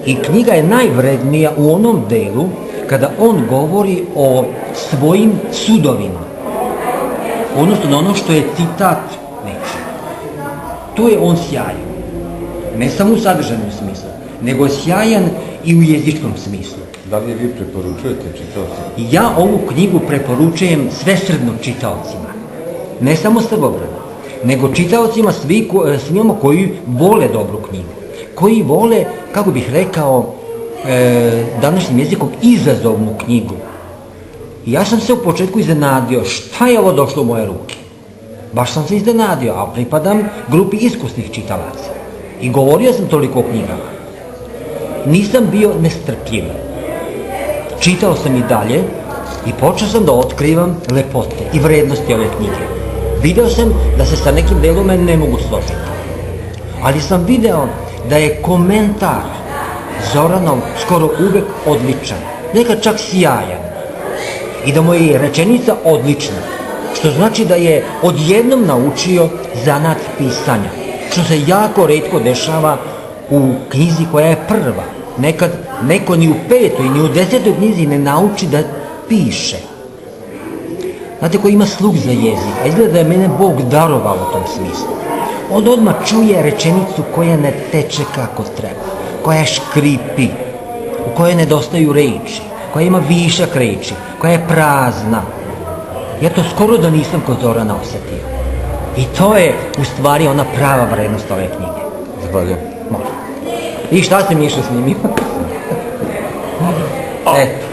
I knjiga je najvrednija u onom delu kada on govori o svojim sudovima. Odnosno na ono što je citat nečega. Tu je on sjajan. Ne samo u sadržajnom smislu, nego sjajan i u jezičkom smislu. Da li vi preporučujete čitaocima? Ja ovu knjigu preporučujem svesrdno čitaocima. Ne samo Srbobrana, nego čitaocima svima koji vole dobru knjigu. Koji vole, kako bih rekao, današnjim jezikom izazovnu knjigu. I ja sam se u početku iznenadio šta je ovo došlo u moje ruke. Baš sam se iznenadio, a pripadam grupi iskusnih čitalaca. I govorio sam toliko o knjigama. Nisam bio nestrpljiv. Čitao sam i dalje i počeo sam da otkrivam lepote i vrednosti ove knjige. Video sam da se sa nekim delom ne mogu složiti. Ali sam video da je komentar Zoranov skoro uvek odličan, nekad čak sjajan. I da mu je rečenica odlična, što znači da je odjednom naučio zanat pisanja, što se jako retko dešava u knjizi koja je prva. Nekad neko ni u 5. ni u 10. knjizi ne nauči da piše. Znate, ko ima sluh za jezik, a izgleda da je mene Bog darovao u tom smislu. On odmah čuje rečenicu koja ne teče kako treba, koja škripi, u kojoj nedostaju reči, koja ima višak reči, koja je prazna. Ja to skoro da nisam kod Zorana osetio. I to je u stvari ona prava vrednost ove knjige. Zahvaljujem. Može. I šta se Miša snimio? Eto.